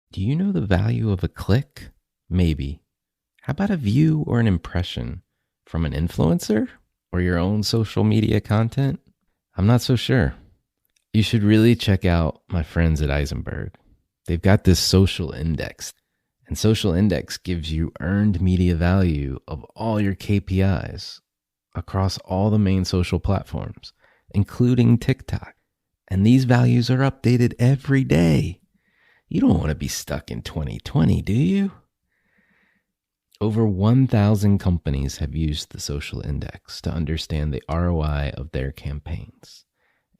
Do you know the value of a click? Maybe. How about a view or an impression from an influencer or your own social media content? I'm not so sure. You should really check out my friends at Eisenberg. They've got this social index, and social index gives you earned media value of all your KPIs across all the main social platforms, including TikTok. And these values are updated every day. You don't want to be stuck in 2020, do you? Over 1,000 companies have used the social index to understand the ROI of their campaigns.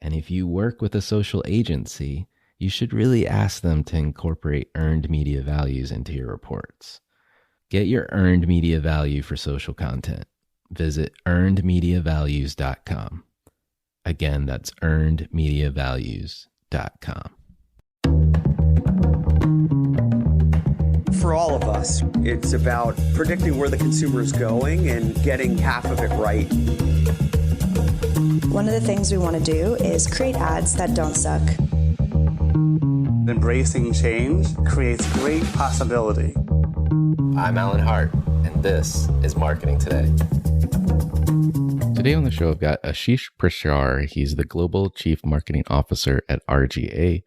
And if you work with a social agency, you should really ask them to incorporate earned media values into your reports. Get your earned media value for social content. Visit earnedmediavalues.com. Again, that's earnedmediavalues.com. For all of us, it's about predicting where the consumer is going and getting half of it right. One of the things we want to do is create ads that don't suck. Embracing change creates great possibility. I'm Alan Hart, and this is Marketing Today. Today on the show, I've got Ashish Prashar. He's the Global Chief Marketing Officer at RGA.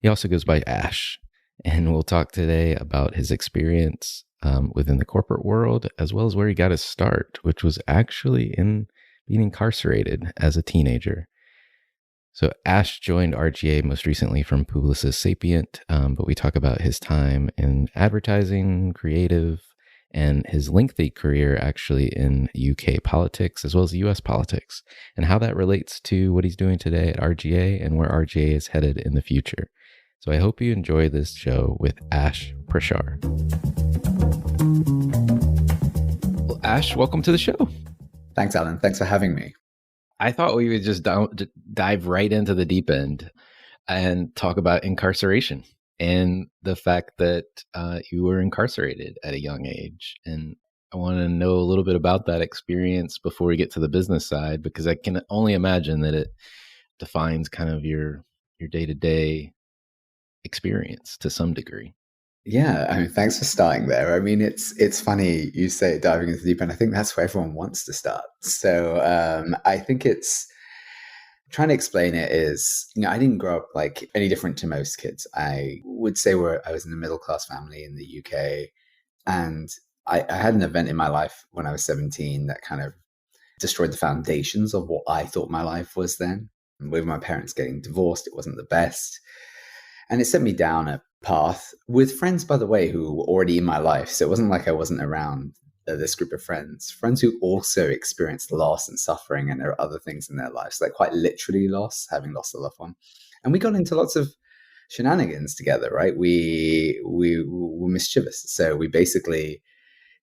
He also goes by Ash, and we'll talk today about his experience within the corporate world, as well as where he got his start, which was actually in being incarcerated as a teenager. So Ash joined RGA most recently from Publicis Sapient, but we talk about his time in advertising, creative, and his lengthy career actually in UK politics as well as US politics, and how that relates to what he's doing today at RGA and where RGA is headed in the future. So I hope you enjoy this show with Ash Prashar. Well, Ash, welcome to the show. Thanks, Alan. Thanks for having me. I thought we would just dive right into the deep end and talk about incarceration and the fact that you were incarcerated at a young age. And I want to know a little bit about that experience before we get to the business side, because I can only imagine that it defines kind of your day-to-day experience to some degree. Yeah, I mean, thanks for starting there. I mean, it's funny you say diving into the deep end. I think that's where everyone wants to start. So I think it's trying to explain it is, I didn't grow up like any different to most kids. I would say I was in a middle class family in the UK, and I had an event in my life when I was 17 that kind of destroyed the foundations of what I thought my life was then. And with my parents getting divorced, it wasn't the best. And it sent me down a path with friends, by the way, who were already in my life. So it wasn't like I wasn't around this group of friends who also experienced loss and suffering, and there are other things in their lives, like quite literally loss, having lost a loved one. And we got into lots of shenanigans together, right? We were mischievous. So we basically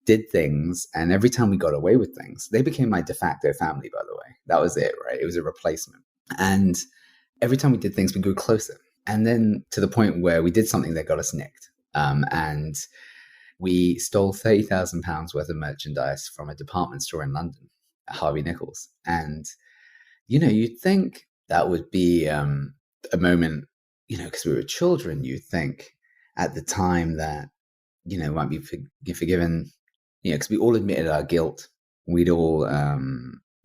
did things, and every time we got away with things, they became my de facto family, by the way. That was it, right? It was a replacement. And every time we did things, we grew closer. And then to the point where we did something that got us nicked. And we stole £30,000 worth of merchandise from a department store in London, Harvey Nichols. And, you'd think that would be a moment, because we were children, you'd think at the time that, might be forgiven, because we all admitted our guilt. We'd all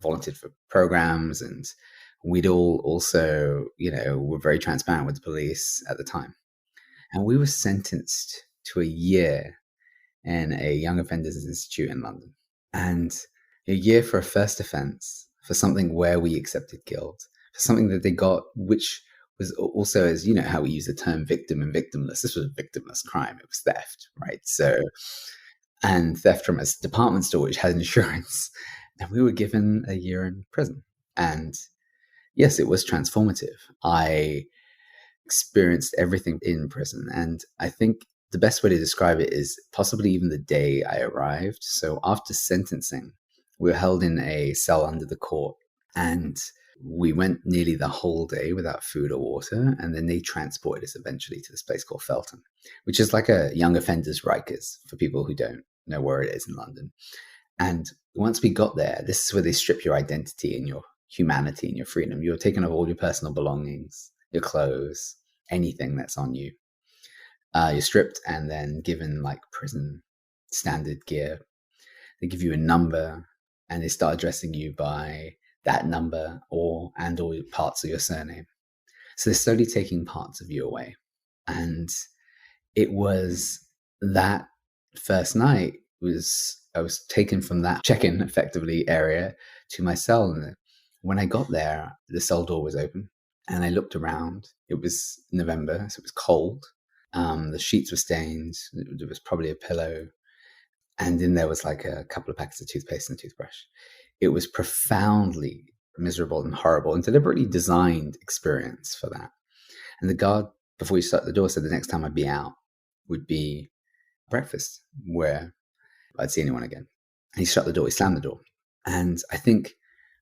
volunteered for programs, and we'd all also, were very transparent with the police at the time. And we were sentenced to a year in a young offenders institute in London. And a year for a first offense, for something where we accepted guilt, for something that they got, which was also, as you know, how we use the term victim and victimless. This was a victimless crime. It was theft, right? So, and theft from a department store, which had insurance. And we were given a year in prison. And yes, it was transformative. I experienced everything in prison. And I think the best way to describe it is possibly even the day I arrived. So after sentencing, we were held in a cell under the court, and we went nearly the whole day without food or water. And then they transported us eventually to this place called Feltham, which is like a young offenders Rikers for people who don't know where it is in London. And once we got there, this is where they strip your identity and your humanity and your freedom. You're taking off all your personal belongings, your clothes, anything that's on you. You're stripped and then given like prison standard gear. They give you a number and they start addressing you by that number or parts of your surname. So they're slowly taking parts of you away. And it was that first night I was taken from that check-in effectively area to my cell. And when I got there, the cell door was open and I looked around. It was November, so it was cold. The sheets were stained. There was probably a pillow. And then there was like a couple of packets of toothpaste and a toothbrush. It was profoundly miserable and horrible and deliberately designed experience for that. And the guard, before he shut the door, said the next time I'd be out would be breakfast, where I'd see anyone again. And he shut the door, he slammed the door. And I think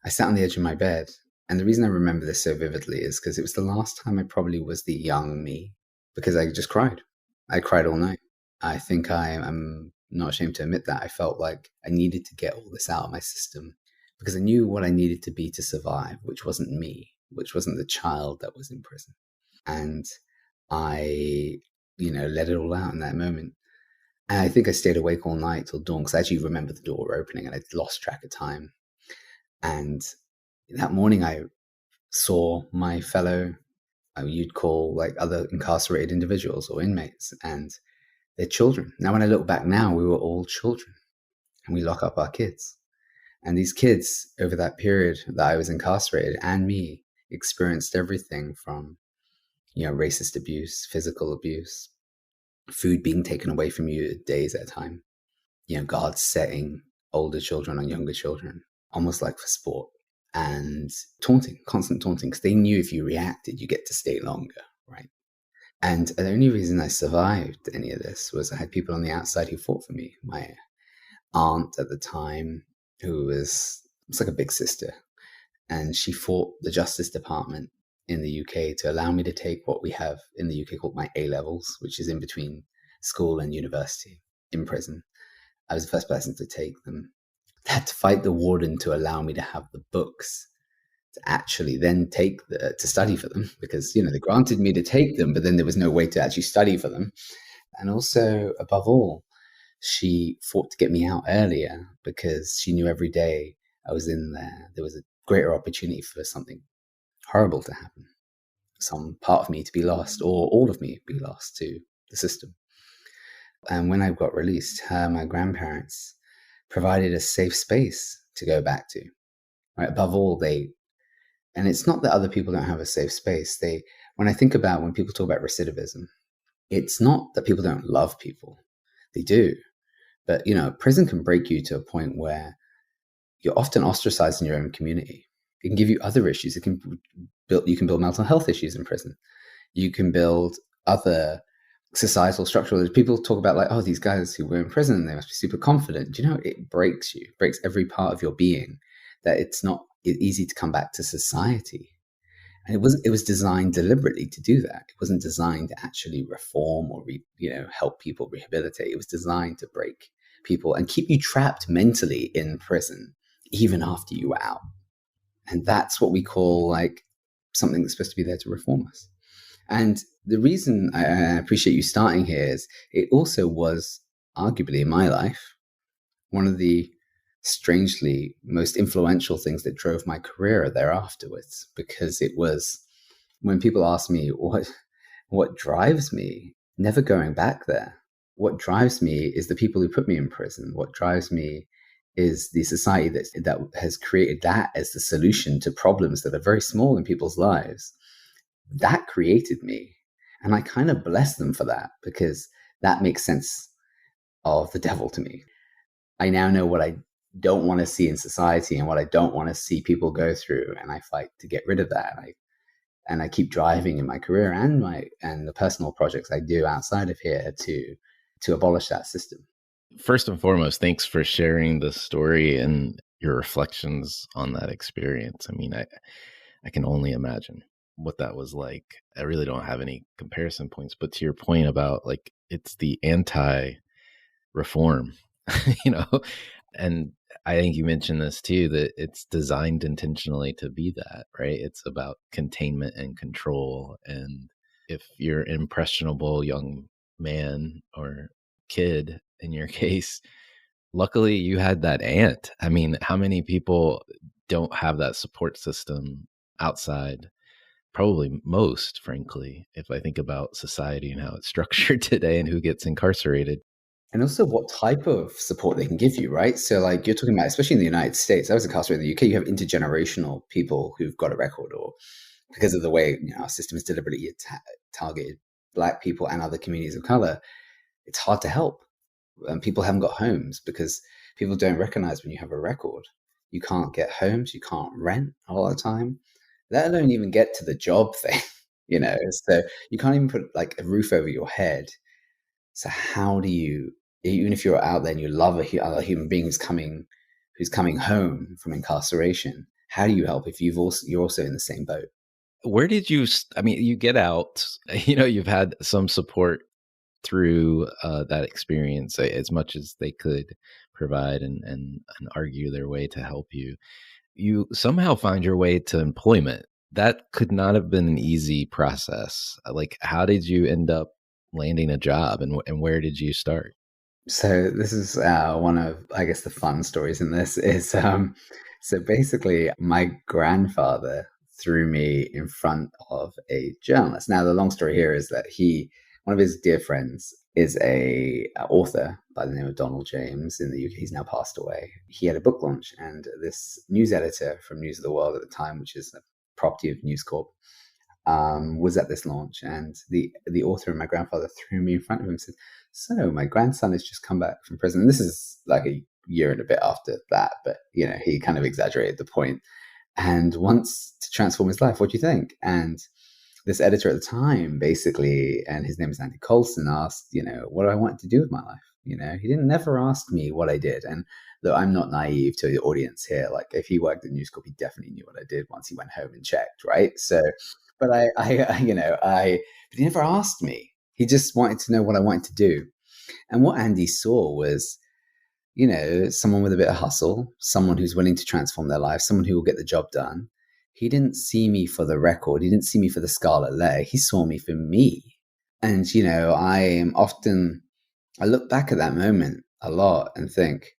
I sat on the edge of my bed. And the reason I remember this so vividly is because it was the last time I probably was the young me, because I just cried. I cried all night. I think I'm not ashamed to admit that. I felt like I needed to get all this out of my system because I knew what I needed to be to survive, which wasn't me, which wasn't the child that was in prison. And I, let it all out in that moment. And I think I stayed awake all night till dawn because I actually remember the door opening and I'd lost track of time. And that morning I saw my fellow, you'd call like other incarcerated individuals or inmates, and their children. Now, when I look back now, we were all children and we lock up our kids. And these kids over that period that I was incarcerated and me experienced everything from, racist abuse, physical abuse, food being taken away from you days at a time, guards setting older children on younger children, almost like for sport, and taunting, constant taunting, because they knew if you reacted, you get to stay longer, right? And the only reason I survived any of this was I had people on the outside who fought for me. My aunt at the time, who was like a big sister, and she fought the Justice Department in the UK to allow me to take what we have in the UK called my A-levels, which is in between school and university in prison. I was the first person to take them. I had to fight the warden to allow me to have the books to actually then to study for them, because, they granted me to take them, but then there was no way to actually study for them. And also, above all, she fought to get me out earlier because she knew every day I was in there was a greater opportunity for something horrible to happen. Some part of me to be lost, or all of me be lost to the system. And when I got released, my grandparents provided a safe space to go back to. Right? Above all, and it's not that other people don't have a safe space. When people talk about recidivism, it's not that people don't love people. They do. But, prison can break you to a point where you're often ostracized in your own community. It can give you other issues. You can build mental health issues in prison. You can build other societal structural. People talk about like, oh, these guys who were in prison, they must be super confident. It breaks you, breaks every part of your being, that it's not easy to come back to society. And it was designed deliberately to do that. It wasn't designed to actually reform or help people rehabilitate. It was designed to break people and keep you trapped mentally in prison even after you were out. And that's what we call like something that's supposed to be there to reform us. And the reason I appreciate you starting here is it also was arguably in my life one of the strangely most influential things that drove my career there afterwards, because it was when people ask me what drives me, never going back there. What drives me is the people who put me in prison. What drives me is the society that has created that as the solution to problems that are very small in people's lives. That created me. And I kind of bless them for that, because that makes sense of the devil to me. I now know what I don't want to see in society and what I don't want to see people go through. And I fight to get rid of that. And I keep driving in my career and the personal projects I do outside of here to abolish that system. First and foremost, thanks for sharing the story and your reflections on that experience. I mean, I can only imagine what that was like. I really don't have any comparison points, but to your point about like, it's the anti-reform, and I think you mentioned this too, that it's designed intentionally to be that, right? It's about containment and control. And if you're an impressionable young man or kid in your case, luckily you had that aunt. I mean, how many people don't have that support system outside? Probably most, frankly, if I think about society and how it's structured today and who gets incarcerated. And also what type of support they can give you, right? So like you're talking about, especially in the United States, I was incarcerated in the UK, you have intergenerational people who've got a record, or because of the way our system is deliberately targeted Black people and other communities of color, it's hard to help. And people haven't got homes because people don't recognize when you have a record. You can't get homes, you can't rent all the time, let alone even get to the job thing, So you can't even put like a roof over your head. So how do you, even if you're out there and you love other human being who's coming home from incarceration, how do you help if you're also in the same boat? Where did you, I mean, you get out, you've had some support through that experience as much as they could provide and argue their way to help you. You somehow find your way to employment. That could not have been an easy process. Like, how did you end up landing a job, and where did you start? So this is one of, I guess, the fun stories in this is, so basically my grandfather threw me in front of a journalist. Now, the long story here is that one of his dear friends is a author by the name of Donald James in the UK. He's now passed away. He had a book launch, and this news editor from News of the World at the time, which is a property of News Corp, was at this launch, and the author and my grandfather threw me in front of him and said, "So my grandson has just come back from prison." And this is like a year and a bit after that, but he kind of exaggerated the point and wants to transform his life. What do you think? And this editor at the time, basically, and his name is Andy Colson, asked, what do I want to do with my life? He didn't never ask me what I did. And though I'm not naive to the audience here, like if he worked at News Corp, he definitely knew what I did once he went home and checked, right? So, but but he never asked me. He just wanted to know what I wanted to do. And what Andy saw was, someone with a bit of hustle, someone who's willing to transform their life, someone who will get the job done. He didn't see me for the record. He didn't see me for the scarlet letter. He saw me for me. And, I look back at that moment a lot and think,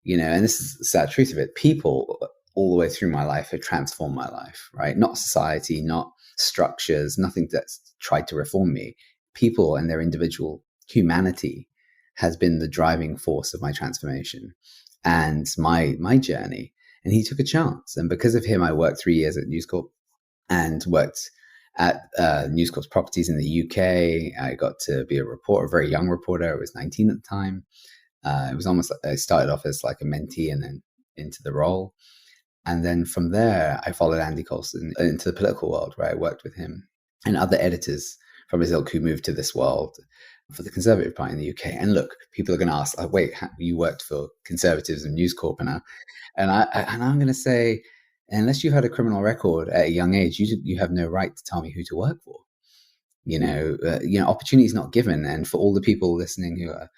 and this is the sad truth of it, people all the way through my life have transformed my life, right? Not society, not structures, nothing that's tried to reform me. People and their individual humanity has been the driving force of my transformation and my journey. And he took a chance. And because of him, I worked 3 years at News Corp and worked at News Corp's properties in the UK. I got to be a reporter, a very young reporter. I was 19 at the time. It was almost, I started off as like a mentee and then into the role. And then from there, I followed Andy Colson into the political world, where I worked with him and other editors from his ilk who moved to this world for the Conservative Party in the UK. And look, people are going to ask, wait, you worked for Conservatives and News Corp, and I'm going to say, unless you've had a criminal record at a young age, you have no right to tell me who to work for. Opportunity is not given. And for all the people listening who are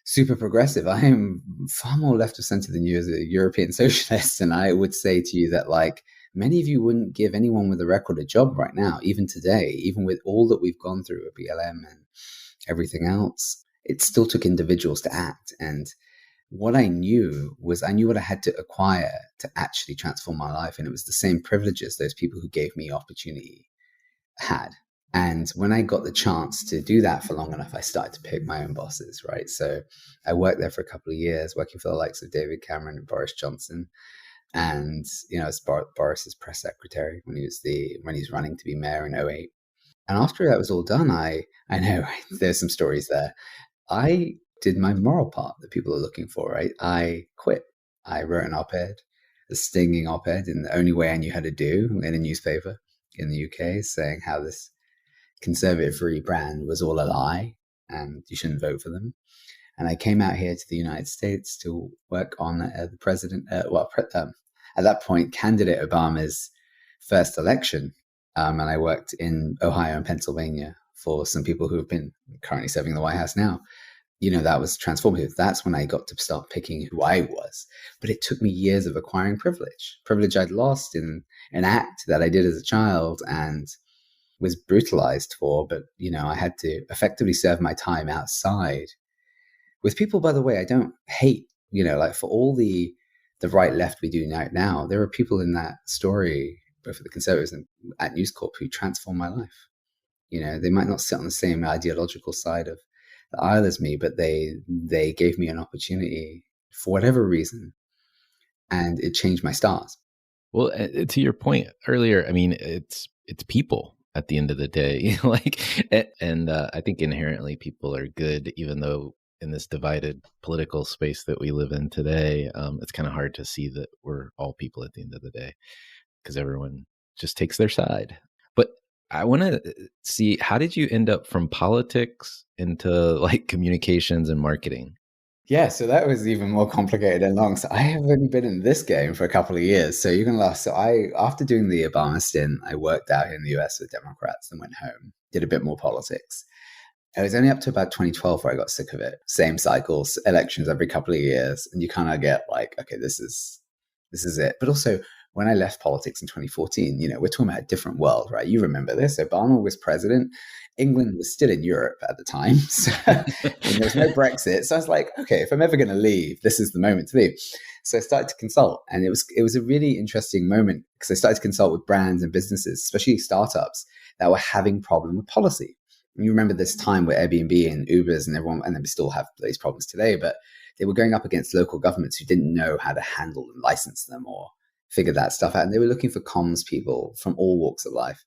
super progressive, I am far more left of center than you as a European socialist. And I would say to you that, like, many of you wouldn't give anyone with a record a job right now, even today, even with all that we've gone through at BLM and everything else. It still took individuals to act. And what I knew was I knew what I had to acquire to actually transform my life. And it was the same privileges those people who gave me opportunity had. And when I got the chance to do that for long enough, I started to pick my own bosses, right? So I worked there for a couple of years, working for the likes of David Cameron and Boris Johnson. And, as Boris's press secretary when he was running to be mayor in 2008. And after that was all done, I know there's some stories there. I did my moral part that people are looking for, right? I quit. I wrote an op-ed, a stinging op-ed in the only way I knew how to do in a newspaper in the UK, saying how this conservative rebrand was all a lie and you shouldn't vote for them. And I came out here to the United States to work on the president, at that point, candidate Obama's first election. And I worked in Ohio and Pennsylvania for some people who have been currently serving the White House now. That was transformative. That's when I got to start picking who I was. But it took me years of acquiring privilege I'd lost in an act that I did as a child. And was brutalized for, but, I had to effectively serve my time outside with people, by the way, I don't hate, like for all the right left we do now, there are people in that story, both for the Conservatives and at News Corp, who transformed my life. They might not sit on the same ideological side of the aisle as me, but they gave me an opportunity for whatever reason, and it changed my stars. Well, to your point earlier, I mean, it's people at the end of the day, and I think inherently people are good, even though in this divided political space that we live in today, it's kind of hard to see that we're all people at the end of the day because everyone just takes their side. But I want to see, how did you end up from politics into like communications and marketing? Yeah, so that was even more complicated and long. So I have only been in this game for a couple of years. So you're going to laugh. So after doing the Obama stint, I worked out in the US with Democrats and went home, did a bit more politics. It was only up to about 2012 where I got sick of it. Same cycles, elections every couple of years. And you kind of get like, okay, this is it. But also when I left politics in 2014, we're talking about a different world, right? You remember this. Obama was president. England was still in Europe at the time. So there was no Brexit. So I was like, okay, if I'm ever going to leave, this is the moment to leave. So I started to consult. And it was a really interesting moment because I started to consult with brands and businesses, especially startups that were having problem with policy. And you remember this time where Airbnb and Ubers and everyone, and then we still have these problems today, but they were going up against local governments who didn't know how to handle and license them or figure that stuff out. And they were looking for comms people from all walks of life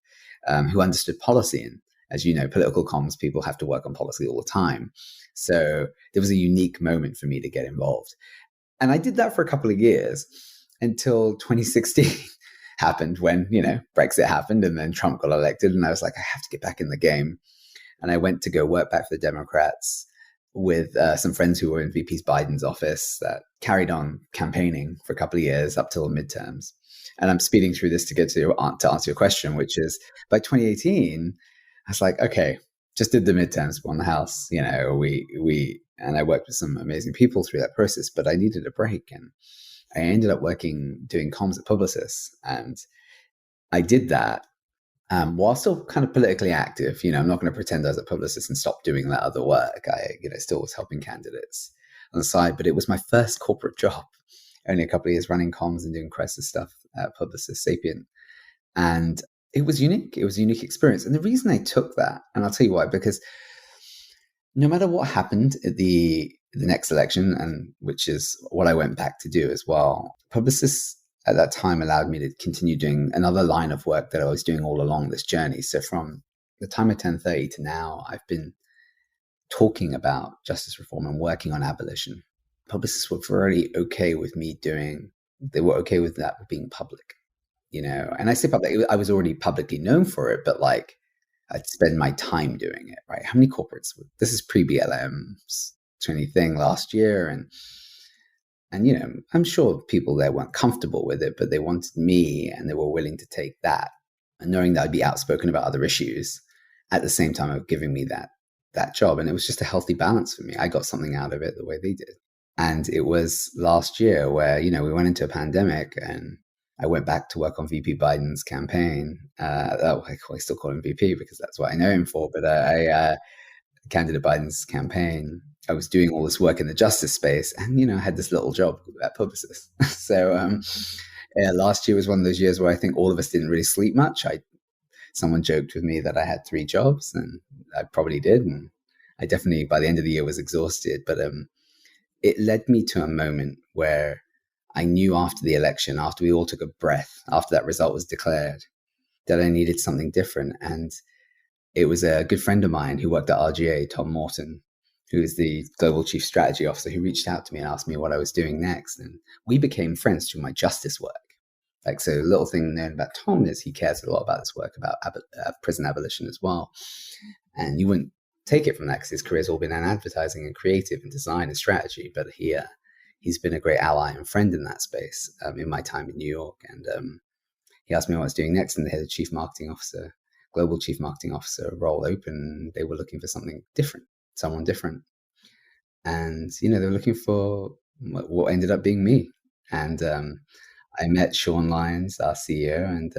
who understood policy. And as you know, political comms people have to work on policy all the time. So there was a unique moment for me to get involved. And I did that for a couple of years until 2016 happened when, Brexit happened and then Trump got elected. And I was like, I have to get back in the game. And I went to go work back for the Democrats with some friends who were in VP Biden's office that carried on campaigning for a couple of years up till the midterms. And I'm speeding through this to get to answer your question, which is by 2018, I was like, okay, just did the midterms, won the House. And I worked with some amazing people through that process, but I needed a break. And I ended up doing comms at Publicis. And I did that while still kind of politically active. I'm not going to pretend I was a publicist and stop doing that other work. I, still was helping candidates on the side, but it was my first corporate job. Only a couple of years running comms and doing crisis stuff at Publicis Sapient. And it was unique. It was a unique experience. And the reason I took that, and I'll tell you why, because no matter what happened at the next election, and which is what I went back to do as well, Publicis at that time allowed me to continue doing another line of work that I was doing all along this journey. So from the time of 1030 to now, I've been talking about justice reform and working on abolition. Publicists were very okay with me they were okay with that being public, and I say public, I was already publicly known for it, but like I'd spend my time doing it, right? How many corporates this is pre-BLM's 20 thing last year. And, I'm sure people there weren't comfortable with it, but they wanted me and they were willing to take that, and knowing that I'd be outspoken about other issues at the same time of giving me that job. And it was just a healthy balance for me. I got something out of it the way they did. And it was last year where, we went into a pandemic and I went back to work on VP Biden's campaign. I still call him VP because that's what I know him for. But candidate Biden's campaign, I was doing all this work in the justice space, and I had this little job at Publicis. So last year was one of those years where I think all of us didn't really sleep much. Someone joked with me that I had 3 jobs, and I probably did, and I definitely by the end of the year was exhausted. But it led me to a moment where I knew after the election, after we all took a breath, after that result was declared, that I needed something different. And it was a good friend of mine who worked at RGA, Tom Morton, who is the global chief strategy officer, who reached out to me and asked me what I was doing next. And we became friends through my justice work. So a little thing known about Tom is he cares a lot about this work, about prison abolition as well. And you wouldn't take it from that because his career's all been in advertising and creative and design and strategy. But he's been a great ally and friend in that space in my time in New York. And he asked me what I was doing next, and they had a chief marketing officer, global chief marketing officer role open. They were looking for something different, someone different. And, they were looking for what ended up being me. And I met Sean Lyons, our CEO, and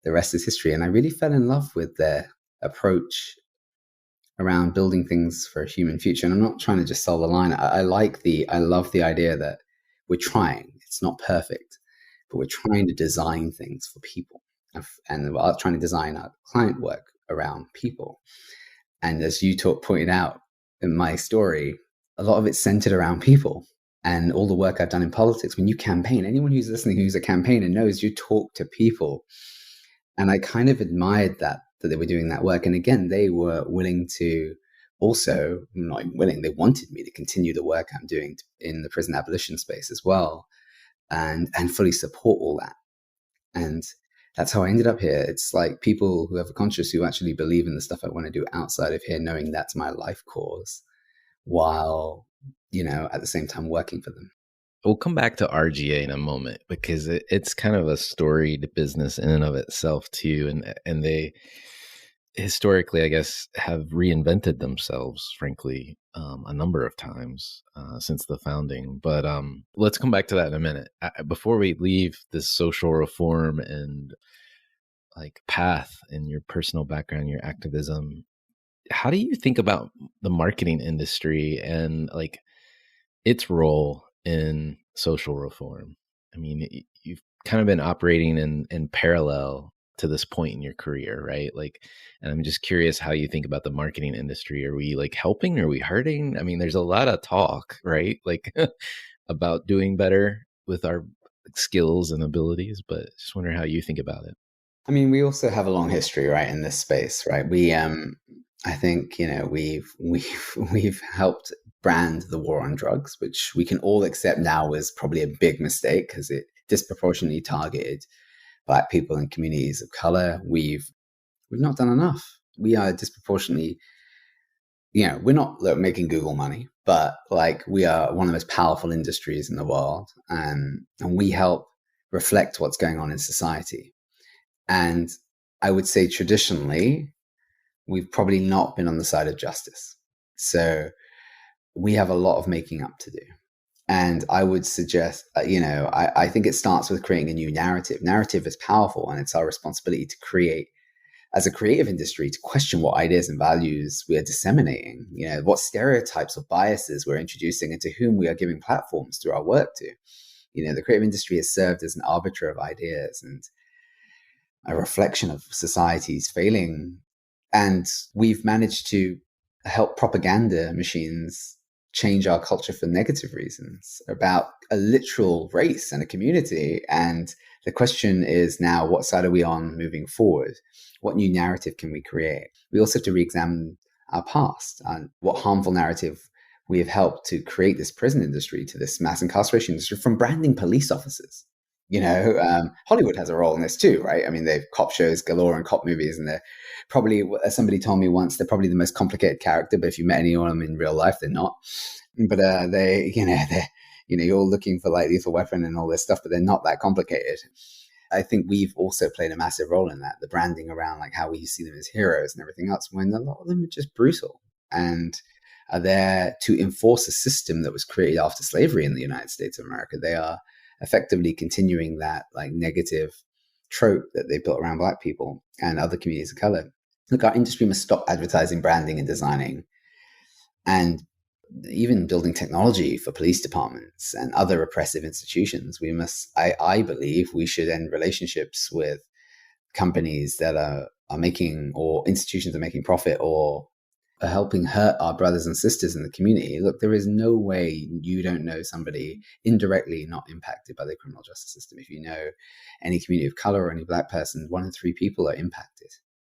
the rest is history. And I really fell in love with their approach around building things for a human future. And I'm not trying to just sell the line. I love the idea that we're trying. It's not perfect, but we're trying to design things for people. And we're trying to design our client work around people. And as you pointed out in my story, a lot of it's centered around people. And all the work I've done in politics, when you campaign, anyone who's listening who's a campaigner knows you talk to people. And I kind of admired that they were doing that work. And again, they were willing to also, not even willing, they wanted me to continue the work I'm doing in the prison abolition space as well, and fully support all that. And that's how I ended up here. It's like people who have a conscience who actually believe in the stuff I want to do outside of here, knowing that's my life cause, while, at the same time working for them. We'll come back to RGA in a moment, because it's kind of a storied business in and of itself too. And they historically, I guess, have reinvented themselves, frankly, a number of times since the founding. But let's come back to that in a minute. Before we leave this social reform and like path in your personal background, your activism, how do you think about the marketing industry and like its role in social reform? I mean, you've kind of been operating in parallel to this point in your career, right? Like, and I'm just curious how you think about the marketing industry. Are we like helping? Are we hurting? I mean, there's a lot of talk, right? Like about doing better with our skills and abilities, but just wondering how you think about it. I mean, we also have a long history, right, in this space, right? I think, we've helped brand the war on drugs, which we can all accept now was probably a big mistake because it disproportionately targeted Black people and communities of color. We've not done enough. We are disproportionately, we're not making Google money, but like we are one of the most powerful industries in the world, and we help reflect what's going on in society. And I would say traditionally, we've probably not been on the side of justice. So we have a lot of making up to do. And I would suggest, I think it starts with creating a new narrative. Narrative is powerful, and it's our responsibility to create, as a creative industry, to question what ideas and values we are disseminating, what stereotypes or biases we're introducing, and to whom we are giving platforms through our work to. The creative industry has served as an arbiter of ideas and a reflection of society's failing. And we've managed to help propaganda machines change our culture for negative reasons about a literal race and a community. And the question is now, what side are we on moving forward? What new narrative can we create? We also have to re-examine our past and what harmful narrative we have helped to create this prison industry, to this mass incarceration industry, from branding police officers. Hollywood has a role in this too, right? I mean, they've cop shows galore and cop movies, and they're probably, as somebody told me once, they're probably the most complicated character. But if you met any of them in real life, they're not. But you're all looking for like lethal weapon and all this stuff, but they're not that complicated. I think we've also played a massive role in that, the branding around like how we see them as heroes and everything else, when a lot of them are just brutal and are there to enforce a system that was created after slavery in the United States of America. They are effectively continuing that like negative trope that they built around Black people and other communities of color. Look, our industry must stop advertising, branding, and designing, and even building technology for police departments and other repressive institutions. We must, I believe, we should end relationships with companies that are making, or institutions that are making profit or are helping hurt our brothers and sisters in the community. Look, there is no way you don't know somebody indirectly not impacted by the criminal justice system. If you know any community of color or any Black person, 1 in 3 people are impacted.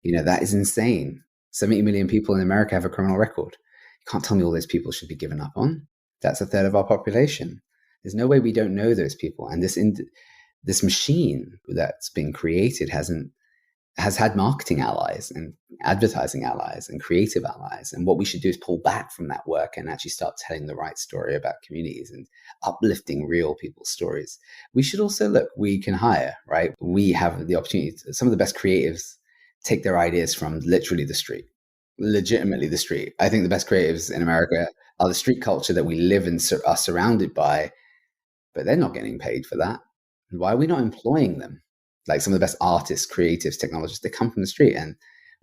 That is insane. 70 million people in America have a criminal record. You can't tell me all those people should be given up on. That's a third of our population. There's no way we don't know those people. And this machine that's been created has had marketing allies and advertising allies and creative allies. And what we should do is pull back from that work and actually start telling the right story about communities and uplifting real people's stories. We should also look, we can hire, right? We have the opportunity. Some of the best creatives take their ideas from literally the street, legitimately the street. I think the best creatives in America are the street culture that we live and are surrounded by, but they're not getting paid for that. Why are we not employing them? Like some of the best artists, creatives, technologists, they come from the street, and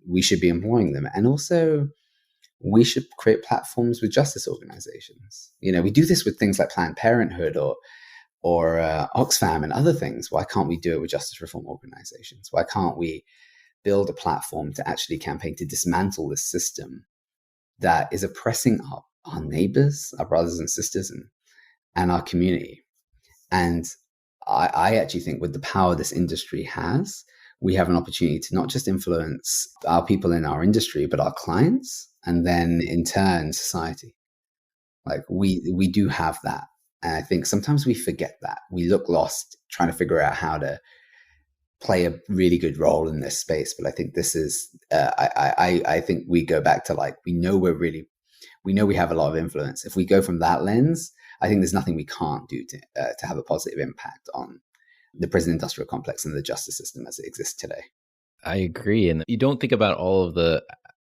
we should be employing them. And also, we should create platforms with justice organizations. We do this with things like Planned Parenthood or Oxfam and other things. Why can't we do it with justice reform organizations? Why can't we build a platform to actually campaign to dismantle this system that is oppressing our neighbors, our brothers and sisters, and our community? And I actually think with the power this industry has, we have an opportunity to not just influence our people in our industry, but our clients, and then in turn, society. Like we do have that. And I think sometimes we forget that. We look lost trying to figure out how to play a really good role in this space. But I think this is, I think we go back to like, we know we have a lot of influence. If we go from that lens, I think there's nothing we can't do to have a positive impact on the prison industrial complex and the justice system as it exists today. I agree. And you don't think about all of the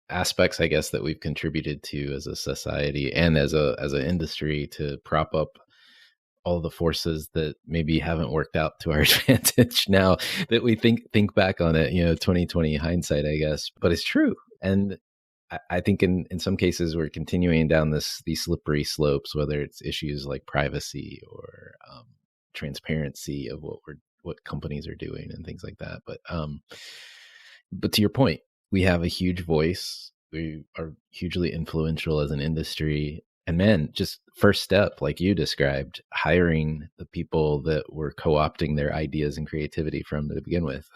aspects, I guess, that we've contributed to as a society and as an industry to prop up all the forces that maybe haven't worked out to our advantage now that we think back on it, 2020 hindsight, I guess. But it's true. And I think in some cases we're continuing down these slippery slopes, whether it's issues like privacy or transparency of what companies are doing and things like that. But to your point, we have a huge voice. We are hugely influential as an industry. And man, just first step, like you described, hiring the people that were co-opting their ideas and creativity from to begin with,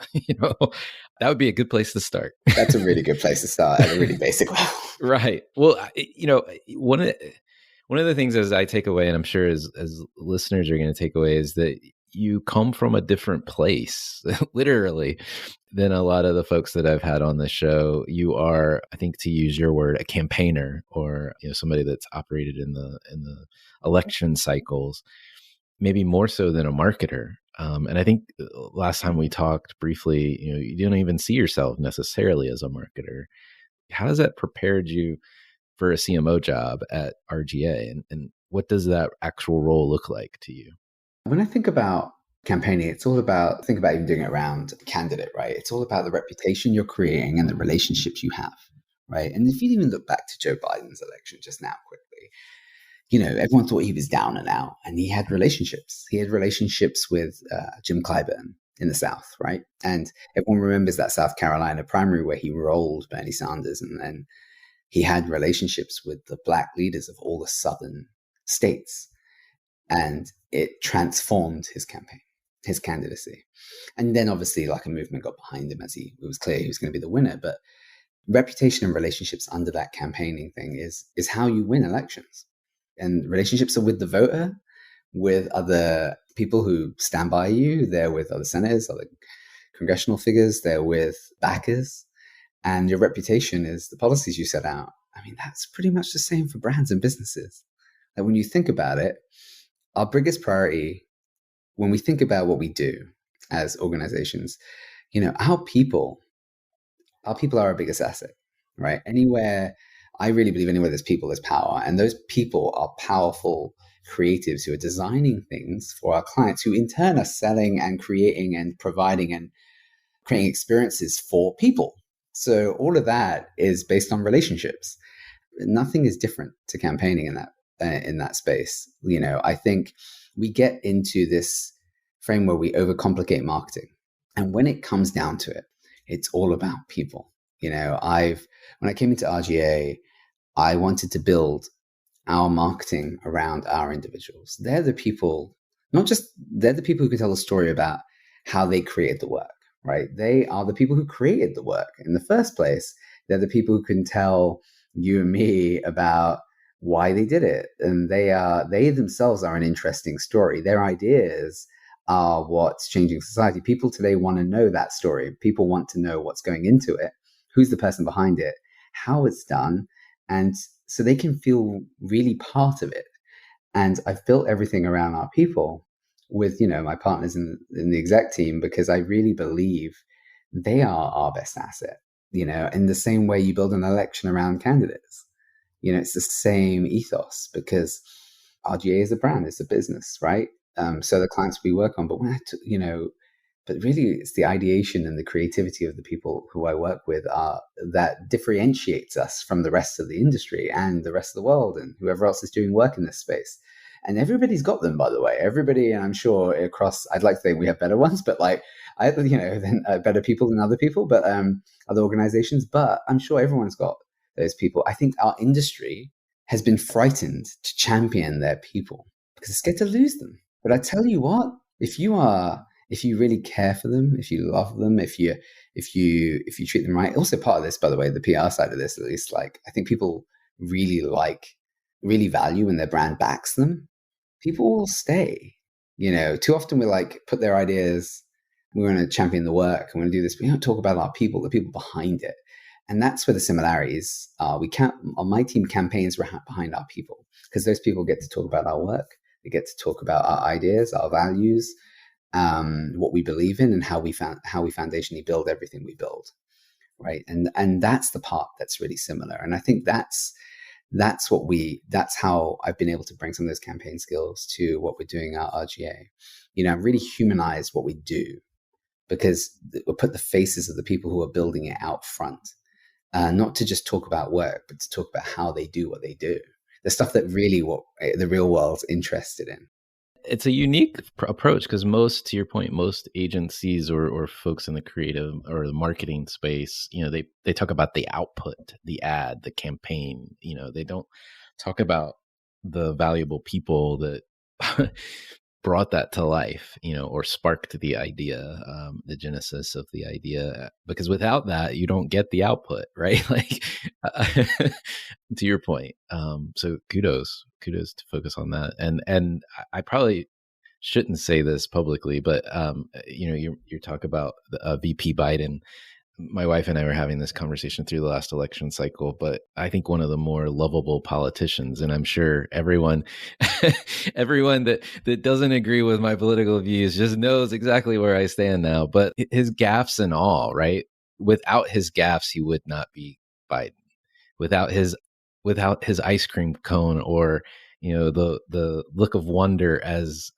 that would be a good place to start. That's a really good place to start at a really basic level. Right. Well, one of the things as I take away, and I'm sure as listeners are going to take away, is that you come from a different place, literally, than a lot of the folks that I've had on the show. You are, I think, to use your word, a campaigner, or somebody that's operated in the election cycles, maybe more so than a marketer. And I think last time we talked briefly, you don't even see yourself necessarily as a marketer. How has that prepared you for a CMO job at RGA, and what does that actual role look like to you? When I think about campaigning, it's all about, think about even doing it around candidate, right? It's all about the reputation you're creating and the relationships you have, right? And if you even look back to Joe Biden's election just now quickly, everyone thought he was down and out, and he had relationships. He had relationships with Jim Clyburn in the South, right? And everyone remembers that South Carolina primary where he rolled Bernie Sanders, and then he had relationships with the Black leaders of all the Southern states. And it transformed his campaign, his candidacy. And then obviously like a movement got behind him as it was clear he was going to be the winner. But reputation and relationships under that campaigning thing is how you win elections. And relationships are with the voter, with other people who stand by you. They're with other senators, other congressional figures. They're with backers. And your reputation is the policies you set out. I mean, that's pretty much the same for brands and businesses. Like when you think about it, our biggest priority, when we think about what we do as organizations, our people are our biggest asset, right? I really believe anywhere there's people, there's power. And those people are powerful creatives who are designing things for our clients, who in turn are selling and creating and providing and creating experiences for people. So all of that is based on relationships. Nothing is different to campaigning in that space. I think we get into this frame where we overcomplicate marketing. And when it comes down to it, it's all about people. When I came into RGA, I wanted to build our marketing around our individuals. They're the people, they're the people who can tell a story about how they created the work, right? They are the people who created the work in the first place. They're the people who can tell you and me about why they did it. And they themselves are an interesting story. Their ideas are what's changing society. People today want to know that story. People want to know what's going into it, who's the person behind it, how it's done. And so they can feel really part of it. And I've built everything around our people with, my partners in the exec team, because I really believe they are our best asset, in the same way you build an election around candidates. It's the same ethos, because RGA is a brand, it's a business, right? So the clients we work on, but when But really, it's the ideation and the creativity of the people who I work with that differentiates us from the rest of the industry and the rest of the world and whoever else is doing work in this space. And everybody's got them, by the way. Everybody, and I'm sure across, I'd like to think we have better ones, but like, better people than other people, but other organizations. But I'm sure everyone's got those people. I think our industry has been frightened to champion their people because it's scared to lose them. But I tell you what, if you really care for them, if you love them, if you treat them right, also part of this, by the way, the PR side of this, at least, like I think people really value when their brand backs them. People will stay. Too often we like put their ideas, we're going to champion the work, and we're going to do this, but we don't talk about our people, the people behind it. And that's where the similarities are. On my team, campaigns behind our people, because those people get to talk about our work. They get to talk about our ideas, our values, what we believe in, and how we foundationally build everything we build, right? And that's the part that's really similar. And I think that's how I've been able to bring some of those campaign skills to what we're doing at RGA. Really humanize what we do, because we put the faces of the people who are building it out front. Not to just talk about work, but to talk about how they do what they do. The stuff that really what the real world's interested in. It's a unique approach because to your point, most agencies or folks in the creative or the marketing space, they talk about the output, the ad, the campaign. They don't talk about the valuable people that brought that to life, or sparked the idea, the genesis of the idea, because without that, you don't get the output, right? Like, to your point. So kudos to focus on that. And I probably shouldn't say this publicly, but, you talk about VP Biden. My wife and I were having this conversation through the last election cycle, but I think one of the more lovable politicians, and I'm sure everyone that doesn't agree with my political views just knows exactly where I stand now, but his gaffes and all, right? Without his gaffes, he would not be Biden. Without his ice cream cone, or the look of wonder as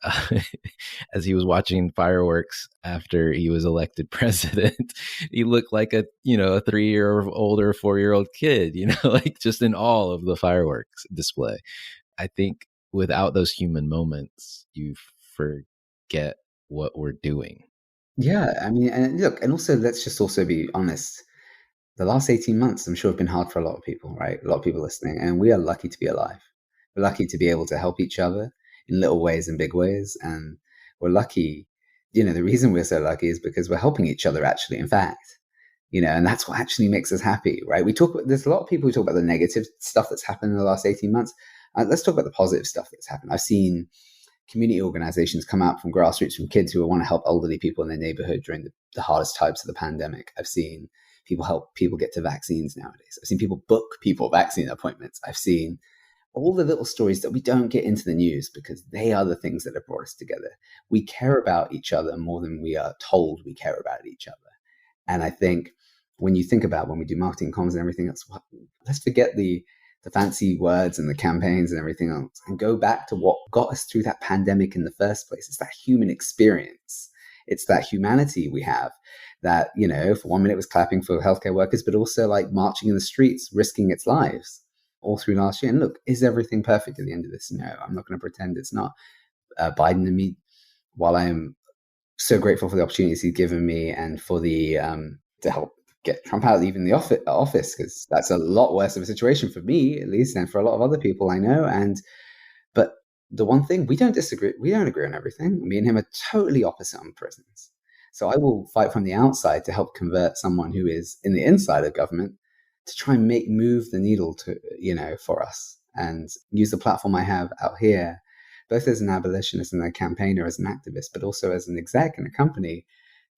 as he was watching fireworks after he was elected president, he looked like a 3-year-old or 4-year-old kid, like just in awe of the fireworks display. I think without those human moments, you forget what we're doing. Yeah, I mean, and look, and also let's just also be honest. The last 18 months, I'm sure, have been hard for a lot of people, right? A lot of people listening, and we are lucky to be alive. We're lucky to be able to help each other in little ways and big ways. And we're lucky, the reason we're so lucky is because we're helping each other actually, in fact, and that's what actually makes us happy, right? There's a lot of people who talk about the negative stuff that's happened in the last 18 months. Let's talk about the positive stuff that's happened. I've seen community organizations come out from grassroots, from kids who want to help elderly people in their neighborhood during the hardest times of the pandemic. I've seen people help people get to vaccines nowadays. I've seen people book people vaccine appointments. I've seen all the little stories that we don't get into the news because they are the things that have brought us together. We care about each other more than we are told we care about each other. And I think when you think about when we do marketing comms and everything else, let's forget the fancy words and the campaigns and everything else and go back to what got us through that pandemic in the first place. It's that human experience. It's that humanity we have that, for 1 minute was clapping for healthcare workers, but also like marching in the streets, risking its lives all through last year. And look, is everything perfect at the end of this? No, I'm not going to pretend it's not. Biden and me, while I am so grateful for the opportunities he's given me and for the to help get Trump out of even the office, because that's a lot worse of a situation for me, at least, and for a lot of other people I know. But the one thing, we don't agree on everything. Me and him are totally opposite on prisons. So I will fight from the outside to help convert someone who is in the inside of government to try and move the needle to, for us, and use the platform I have out here, both as an abolitionist and a campaigner, as an activist, but also as an exec in a company,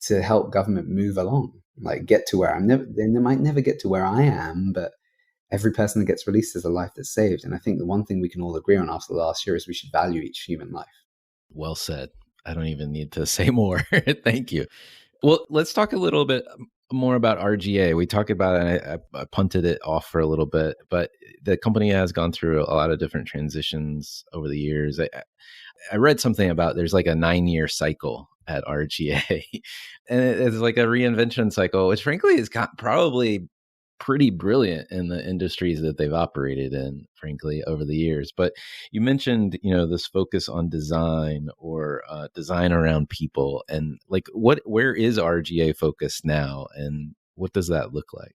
to help government move along, like get to where they might never get to where I am, but every person that gets released is a life that's saved. And I think the one thing we can all agree on after the last year is we should value each human life. Well said. I don't even need to say more. Thank you. Well, let's talk a little bit more about RGA. We talked about it, I punted it off for a little bit, but the company has gone through a lot of different transitions over the years. I read something about there's like a 9-year cycle at RGA. And it's like a reinvention cycle, which frankly is probably pretty brilliant in the industries that they've operated in, frankly, over the years. But you mentioned, this focus on design or design around people, and like, where is RGA focused now, and what does that look like?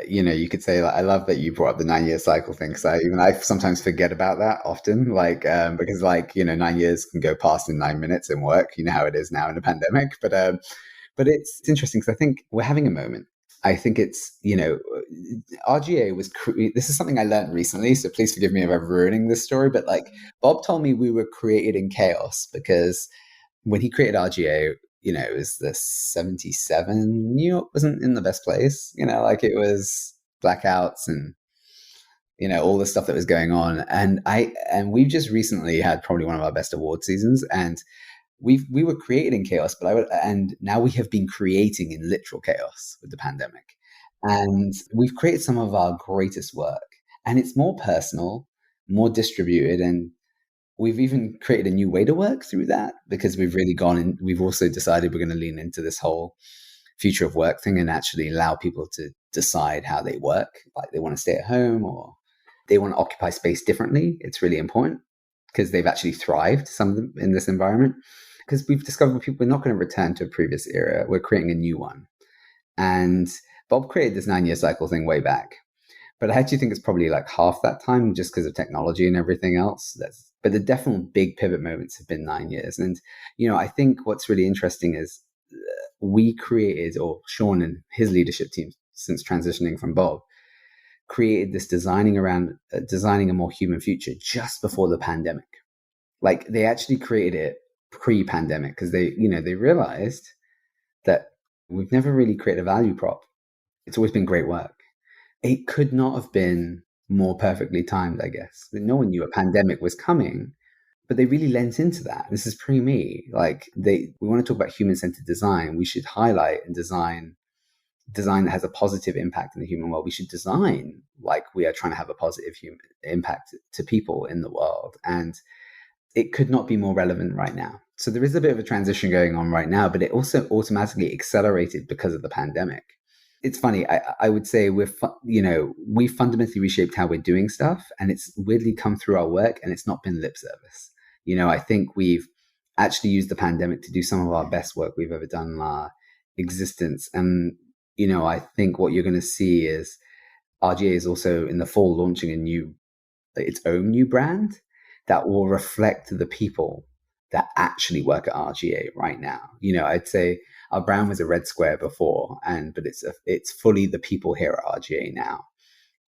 You could say, like, I love that you brought up the 9-year cycle thing, because I sometimes forget about that often, because 9 years can go past in 9 minutes in work. You know how it is now in a pandemic, but it's interesting because I think we're having a moment. I think it's, RGA was, this is something I learned recently, so please forgive me if I'm ruining this story, but like Bob told me we were created in chaos because when he created RGA, it was the 77. New York wasn't in the best place, it was blackouts and, all the stuff that was going on. And we've just recently had probably one of our best award seasons, and we were created in chaos, and now we have been creating in literal chaos with the pandemic. And we've created some of our greatest work, and it's more personal, more distributed, and we've even created a new way to work through that, because we've really gone in. We've also decided we're going to lean into this whole future of work thing and actually allow people to decide how they work. Like they want to stay at home or they want to occupy space differently. It's really important because they've actually thrived, some of them, in this environment. Because we've discovered we're not going to return to a previous era. We're creating a new one. And Bob created this 9-year cycle thing way back. But I actually think it's probably like half that time just because of technology and everything else. But the definite big pivot moments have been 9 years. And, I think what's really interesting is we created, or Sean and his leadership team, since transitioning from Bob, created this designing a more human future just before the pandemic. Like they actually created it pre-pandemic because they realized that we've never really created a value prop. It's always been great work. It could not have been more perfectly timed, I guess. No one knew a pandemic was coming, but they really lent into that. This is pre-me. Like we want to talk about human-centered design. We should highlight and design that has a positive impact in the human world. We should design like we are trying to have a positive human impact to people in the world. And it could not be more relevant right now. So there is a bit of a transition going on right now, but it also automatically accelerated because of the pandemic. It's funny. I would say we fundamentally reshaped how we're doing stuff, and it's weirdly come through our work, and it's not been lip service. I think we've actually used the pandemic to do some of our best work we've ever done in our existence. And, I think what you're going to see is RGA is also in the fall launching its own new brand that will reflect the people that actually work at RGA right now. I'd say our brand was a red square before, but it's fully the people here at RGA now.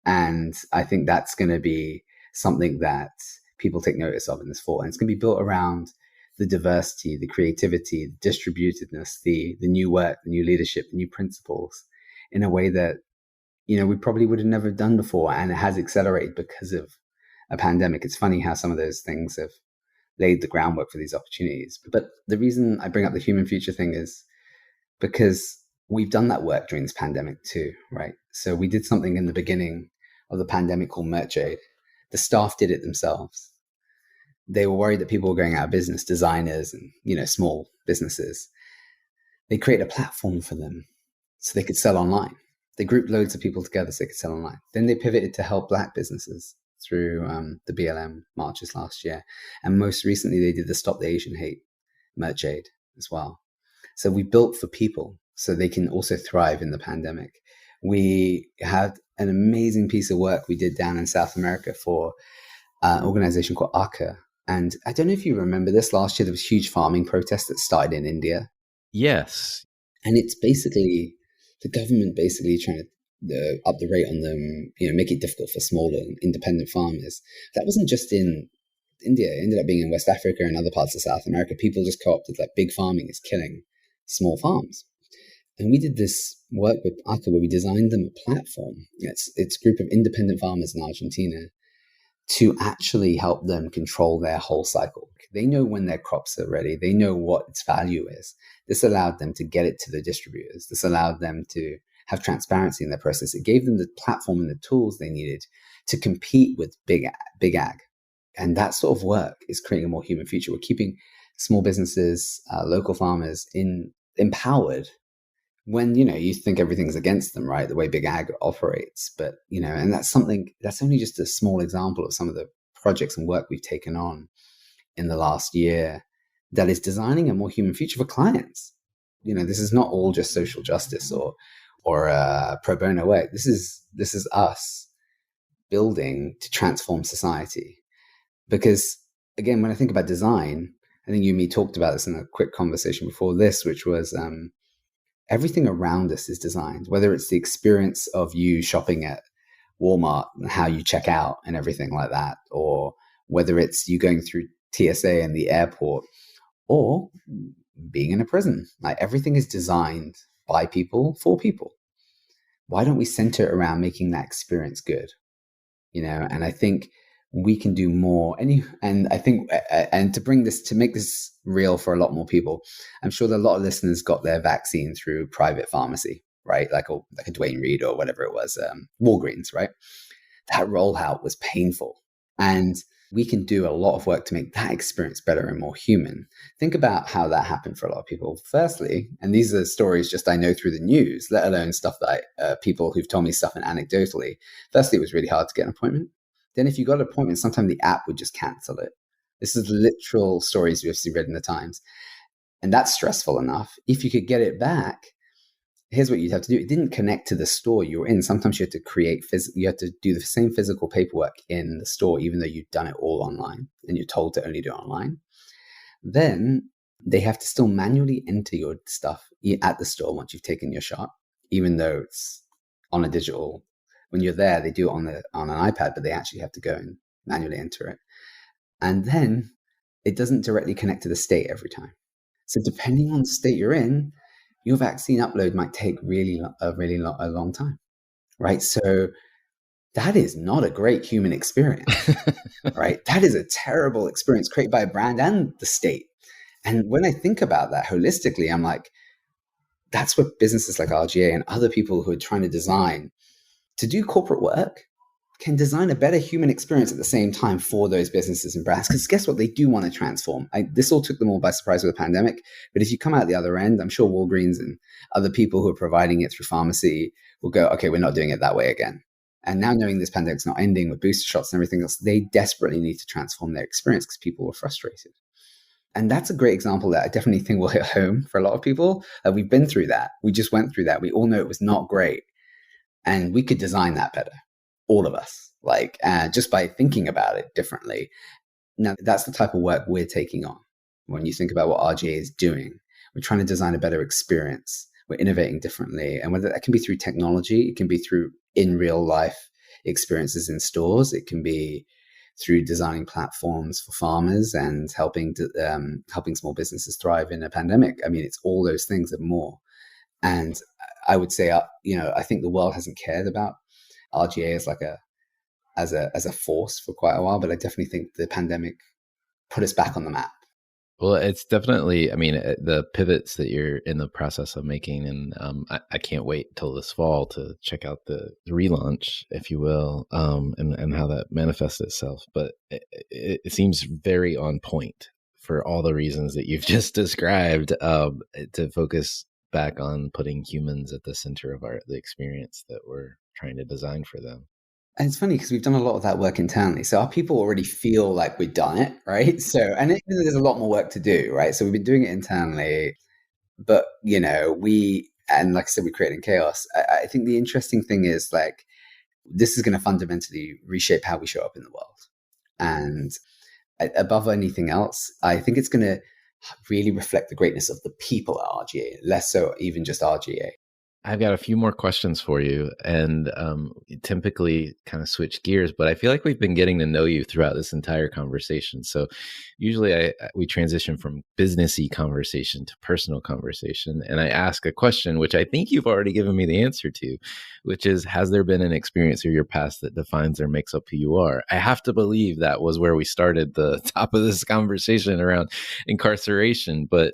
And I think that's going to be something that people take notice of in this fall. And it's going to be built around the diversity, the creativity, the distributedness, the new work, the new leadership, the new principles in a way that, we probably would have never done before. And it has accelerated because of a pandemic. It's funny how some of those things have laid the groundwork for these opportunities. But the reason I bring up the human future thing is because we've done that work during this pandemic too, right? So we did something in the beginning of the pandemic called Merch Aid. The staff did it themselves. They were worried that people were going out of business, designers and, small businesses. They created a platform for them so they could sell online. They grouped loads of people together so they could sell online. Then they pivoted to help Black businesses through the BLM marches last year. And most recently, they did the Stop the Asian Hate Merch Aid as well. So we built for people so they can also thrive in the pandemic. We had an amazing piece of work we did down in South America for an organization called ACA. And I don't know if you remember this, last year there was huge farming protests that started in India. Yes. And it's basically the government basically trying to up the rate on them, make it difficult for smaller independent farmers. That wasn't just in India. It ended up being in West Africa and other parts of South America. People just co-opted that big farming is killing small farms. And we did this work with ACA where we designed them a platform. It's a group of independent farmers in Argentina to actually help them control their whole cycle. They know when their crops are ready. They know what its value is. This allowed them to get it to the distributors. This allowed them to have transparency in their process. It gave them the platform and the tools they needed to compete with big ag. And that sort of work is creating a more human future. We're keeping small businesses, local farmers empowered when, you think everything's against them, right? The way big ag operates. But, and that's only just a small example of some of the projects and work we've taken on in the last year that is designing a more human future for clients. This is not all just social justice or pro bono work. This is us building to transform society. Because again, when I think about design, I think you and me talked about this in a quick conversation before this, which was everything around us is designed, whether it's the experience of you shopping at Walmart and how you check out and everything like that, or whether it's you going through TSA in the airport, or being in a prison. Like, everything is designed by people for people. Why don't we center around making that experience good? And I think we can do more. And I think, and to make this real for a lot more people, I'm sure that a lot of listeners got their vaccine through private pharmacy, right? Like a Dwayne Reed or whatever it was, Walgreens, right? That rollout was painful. And we can do a lot of work to make that experience better and more human. Think about how that happened for a lot of people. Firstly, and these are stories just I know through the news, let alone stuff that people who've told me stuff and anecdotally. Firstly, it was really hard to get an appointment. Then if you got an appointment, sometimes the app would just cancel it. This is literal stories we've read in the Times. And that's stressful enough. If you could get it back, here's what you'd have to do. It didn't connect to the store you were in. Sometimes you had to you had to do the same physical paperwork in the store, even though you've done it all online and you're told to only do it online. Then they have to still manually enter your stuff at the store once you've taken your shot, even though it's on a digital. When you're there, they do it on an iPad, but they actually have to go and manually enter it. And then it doesn't directly connect to the state every time. So depending on the state you're in, your vaccine upload might take a long time, right? So that is not a great human experience, right? That is a terrible experience created by a brand and the state. And when I think about that holistically, I'm like, that's what businesses like RGA and other people who are trying to design to do corporate work can design a better human experience at the same time for those businesses and brands. Because guess what? They do want to transform. This all took them all by surprise with the pandemic. But if you come out the other end, I'm sure Walgreens and other people who are providing it through pharmacy will go, okay, we're not doing it that way again. And now knowing this pandemic's not ending with booster shots and everything else, they desperately need to transform their experience because people were frustrated. And that's a great example that I definitely think will hit home for a lot of people. We've been through that. We just went through that. We all know it was not great. And we could design that better. All of us, just by thinking about it differently. Now, that's the type of work we're taking on. When you think about what RGA is doing, we're trying to design a better experience. We're innovating differently. And whether that can be through technology, it can be through in real life experiences in stores. It can be through designing platforms for farmers and helping small businesses thrive in a pandemic. I mean, it's all those things and more. And I would say, I think the world hasn't cared about RGA as a force for quite a while, but I definitely think the pandemic put us back on the map. Well, it's definitely, the pivots that you're in the process of making, and I can't wait till this fall to check out the relaunch, if you will, and how that manifests itself. But it seems very on point for all the reasons that you've just described, to focus back on putting humans at the center of the experience that we're trying to design for them. And it's funny because we've done a lot of that work internally. So our people already feel like we've done it, right? So, and there's a lot more work to do, right? So we've been doing it internally, but and like I said, we created chaos. I think the interesting thing is this is going to fundamentally reshape how we show up in the world. And above anything else, I think it's going to really reflect the greatness of the people at RGA, less so even just RGA. I've got a few more questions for you, and typically kind of switch gears, but I feel like we've been getting to know you throughout this entire conversation. So usually we transition from businessy conversation to personal conversation, and I ask a question, which I think you've already given me the answer to, which is, has there been an experience of your past that defines or makes up who you are? I have to believe that was where we started the top of this conversation around incarceration, but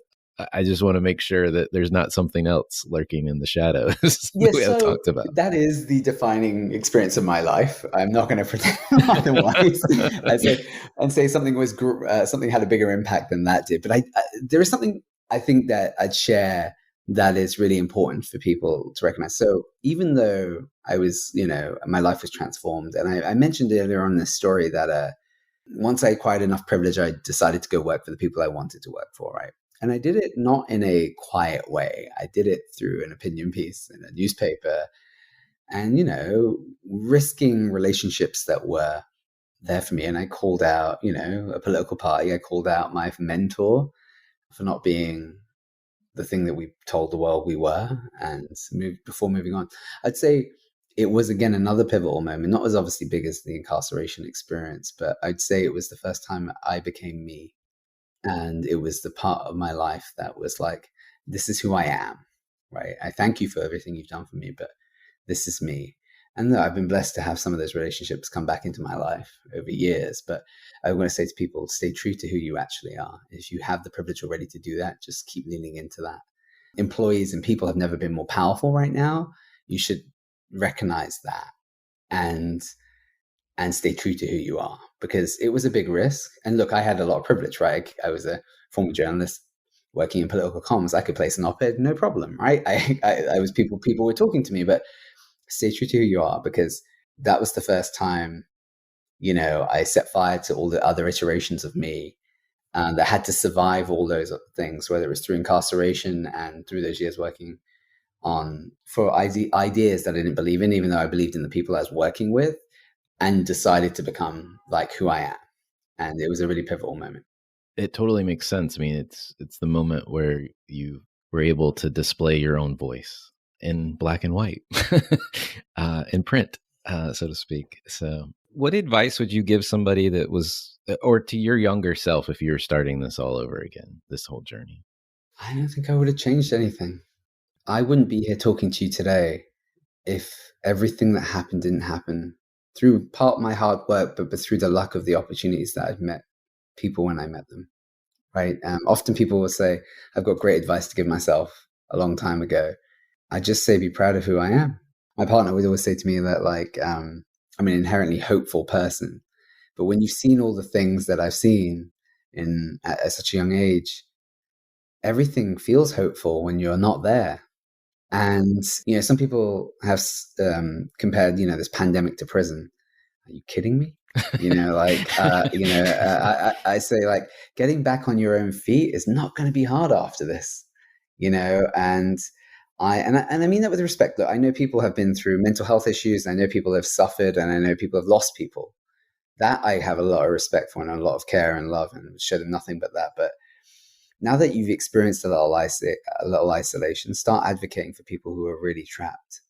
I just want to make sure that there's not something else lurking in the shadows the way I've talked about. That is the defining experience of my life. I'm not going to pretend otherwise. I'd say something had a bigger impact than that did. But there is something I think that I'd share that is really important for people to recognize. So even though I was, my life was transformed, and I mentioned earlier on in this story that once I acquired enough privilege, I decided to go work for the people I wanted to work for, right? And I did it not in a quiet way. I did it through an opinion piece in a newspaper and, risking relationships that were there for me. And I called out, a political party. I called out my mentor for not being the thing that we told the world we were, and before moving on. I'd say it was, again, another pivotal moment, not as obviously big as the incarceration experience, but I'd say it was the first time I became me. And it was the part of my life that was like, this is who I am, right? I thank you for everything you've done for me, but this is me. And I've been blessed to have some of those relationships come back into my life over years. But I want to say to people, stay true to who you actually are. If you have the privilege already to do that, just keep leaning into that. Employees and people have never been more powerful right now. You should recognize that and stay true to who you are, because it was a big risk. And look, I had a lot of privilege, right? I was a former journalist working in political comms. I could place an op-ed, no problem, right? I was people were talking to me, but stay true to who you are, because that was the first time, I set fire to all the other iterations of me that had to survive all those things, whether it was through incarceration and through those years working for ideas that I didn't believe in, even though I believed in the people I was working with, and decided to become like who I am. And it was a really pivotal moment. It totally makes sense. I mean, it's the moment where you were able to display your own voice in black and white, in print, so to speak. So what advice would you give somebody that was, or to your younger self, if you were starting this all over again, this whole journey? I don't think I would have changed anything. I wouldn't be here talking to you today if everything that happened didn't happen through part of my hard work, but through the luck of the opportunities that I've met people when I met them, right? Often people will say, I've got great advice to give myself a long time ago. I just say, be proud of who I am. My partner would always say to me that I'm an inherently hopeful person. But when you've seen all the things that I've seen at such a young age, everything feels hopeful when you're not there. And, some people have compared, this pandemic to prison. Are you kidding me? I say, getting back on your own feet is not going to be hard after this, and I mean that with respect. That I know people have been through mental health issues. I know people have suffered, and I know people have lost people. That I have a lot of respect for and a lot of care and love, and show them nothing but that. But now that you've experienced a little isolation, start advocating for people who are really trapped.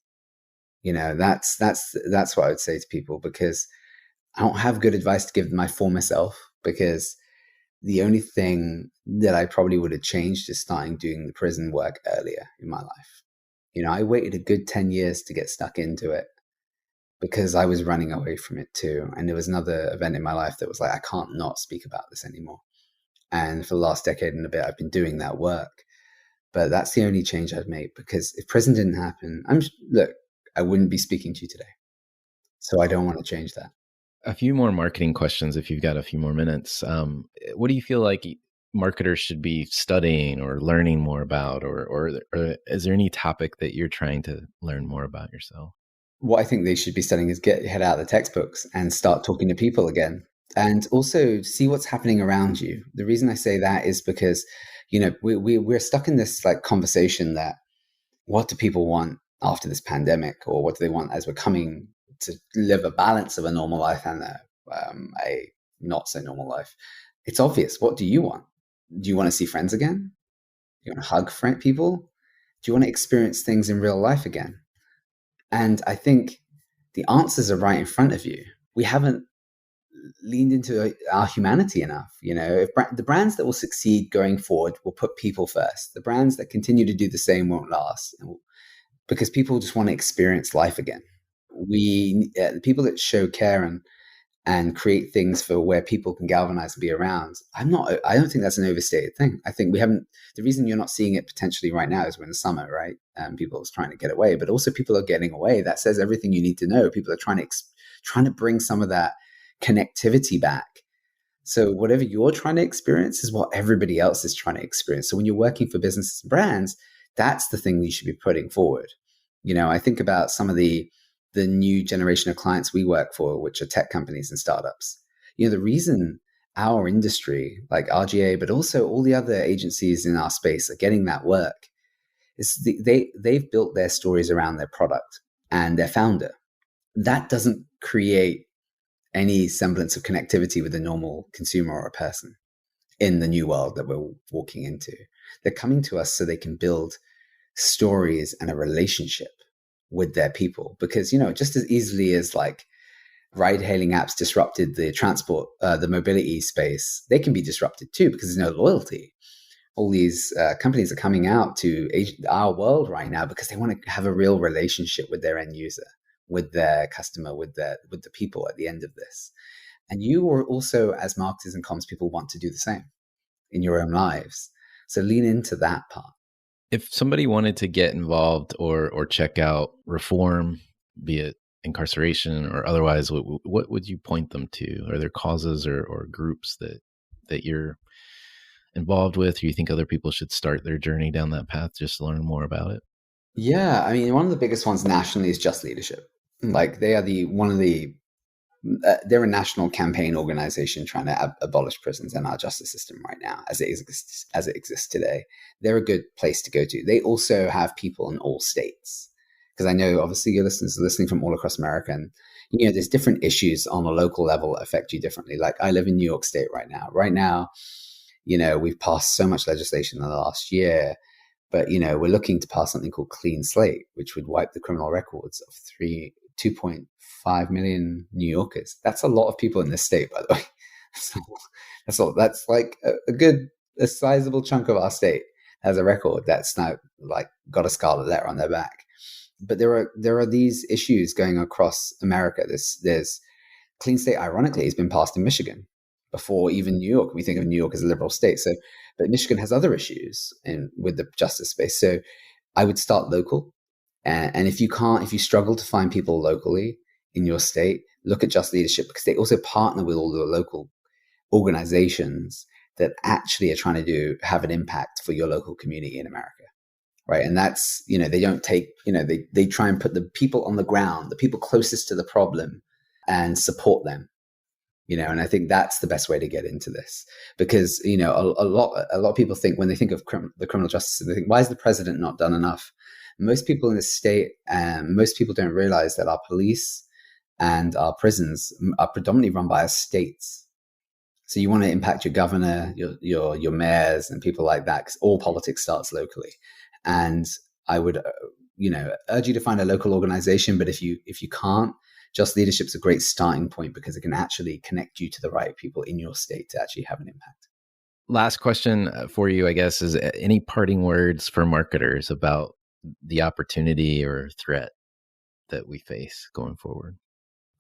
That's what I would say to people, because I don't have good advice to give my former self, because the only thing that I probably would have changed is starting doing the prison work earlier in my life. I waited a good 10 years to get stuck into it because I was running away from it too. And there was another event in my life that was like, I can't not speak about this anymore. And for the last decade and a bit, I've been doing that work. But that's the only change I've made, because if prison didn't happen, I wouldn't be speaking to you today. So I don't want to change that. A few more marketing questions, if you've got a few more minutes. What do you feel like marketers should be studying or learning more about, or is there any topic that you're trying to learn more about yourself? What I think they should be studying is get your head out of the textbooks and start talking to people again. And also see what's happening around you. The reason I say that is because, we're stuck in this conversation that what do people want after this pandemic, or what do they want as we're coming to live a balance of a normal life and a not so normal life? It's obvious. What do you want? Do you want to see friends again? Do you want to hug people? Do you want to experience things in real life again? And I think the answers are right in front of you. We haven't leaned into our humanity enough. If the brands that will succeed going forward will put people first. The brands that continue to do the same won't last, because people just want to experience life again. The people that show care and create things for where people can galvanize and be around. I don't think that's an overstated thing. I think the reason you're not seeing it potentially right now is we're in the summer, right? People are trying to get away, but also people are getting away. That says everything you need to know. People are trying to bring some of that connectivity back. So whatever you're trying to experience is what everybody else is trying to experience. So when you're working for businesses and brands, that's the thing you should be putting forward. I think about some of the new generation of clients we work for, which are tech companies and startups. The reason our industry, like RGA, but also all the other agencies in our space are getting that work is they've built their stories around their product and their founder. That doesn't create any semblance of connectivity with a normal consumer or a person in the new world that we're walking into. They're coming to us so they can build stories and a relationship with their people, because just as easily as like ride-hailing apps disrupted the transport, the mobility space, they can be disrupted too because there's no loyalty. All these companies are coming out to our world right now because they want to have a real relationship with their end user, with their customer, with the people at the end of this. And you are also, as marketers and comms people, want to do the same in your own lives. So lean into that part. If somebody wanted to get involved or check out reform, be it incarceration or otherwise, what would you point them to? Are there causes or groups that you're involved with, or you think other people should start their journey down that path just to learn more about it? Yeah, I mean, one of the biggest ones nationally is Just Leadership. Like they are they're a national campaign organization trying to abolish prisons and our justice system right now as it exists today. They're a good place to go to. They also have people in all states, because I know obviously your listeners are listening from all across America, and there's different issues on a local level that affect you differently. Like I live in New York State right now. Right now, we've passed so much legislation in the last year, but we're looking to pass something called Clean Slate, which would wipe the criminal records of 2.5 million New Yorkers. That's a lot of people in this state, by the way. That's like a sizable chunk of our state has a record that's now like got a scarlet letter on their back. But there are these issues going across America. There's Clean State, ironically, has been passed in Michigan before even New York. We think of New York as a liberal state. So, but Michigan has other issues with the justice space. So I would start local. And if you struggle to find people locally in your state, look at Just Leadership, because they also partner with all the local organizations that actually are trying to have an impact for your local community in America. Right. And that's, they don't take, they try and put the people on the ground, the people closest to the problem, and support them. And I think that's the best way to get into this, because, a lot of people think when they think of the criminal justice system, they think, why has the president not done enough? Most people in this state, most people don't realize that our police and our prisons are predominantly run by our states. So you want to impact your governor, your mayors, and people like that, because all politics starts locally. And I would, urge you to find a local organization. But if you can't, Just Leadership's a great starting point, because it can actually connect you to the right people in your state to actually have an impact. Last question for you, I guess, is any parting words for marketers about the opportunity or threat that we face going forward?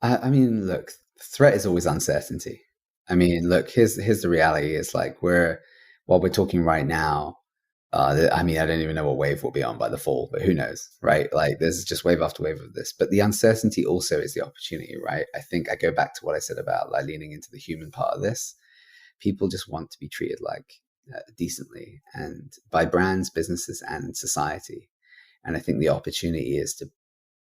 I mean, look, threat is always uncertainty. I mean, look, here's the reality is like while we're talking right now, I mean, I don't even know what wave we'll be on by the fall, but who knows, right? Like there's just wave after wave of this, but the uncertainty also is the opportunity, right? I think I go back to what I said about like leaning into the human part of this. People just want to be treated like decently, and by brands, businesses, and society. And I think the opportunity is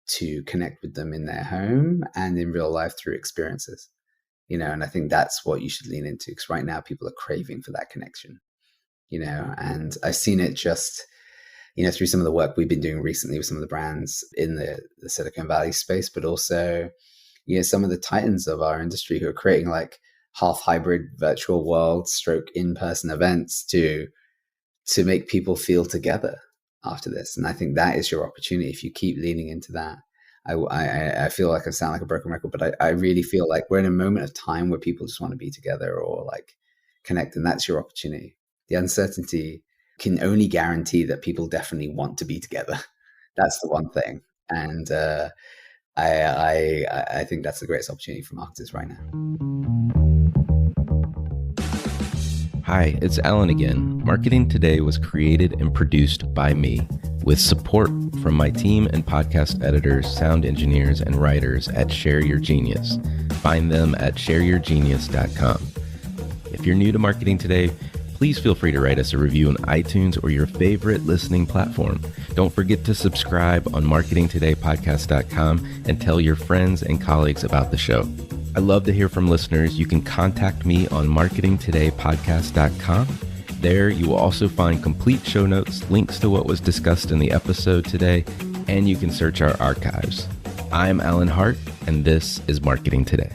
to connect with them in their home and in real life through experiences, and I think that's what you should lean into, because right now people are craving for that connection, and I've seen it just, through some of the work we've been doing recently with some of the brands in the Silicon Valley space, but also, some of the titans of our industry who are creating like half hybrid virtual world stroke in-person events to make people feel together after this. And I think that is your opportunity if you keep leaning into that. I feel like I sound like a broken record, but I really feel like we're in a moment of time where people just want to be together or like connect, and that's your opportunity. The uncertainty can only guarantee that people definitely want to be together. That's the one thing. And I think that's the greatest opportunity for marketers right now. Hi, it's Alan again. Marketing Today was created and produced by me, with support from my team and podcast editors, sound engineers, and writers at Share Your Genius. Find them at shareyourgenius.com. If you're new to Marketing Today, please feel free to write us a review on iTunes or your favorite listening platform. Don't forget to subscribe on marketingtodaypodcast.com and tell your friends and colleagues about the show. I love to hear from listeners. You can contact me on marketingtodaypodcast.com. There you will also find complete show notes, links to what was discussed in the episode today, and you can search our archives. I'm Alan Hart, and this is Marketing Today.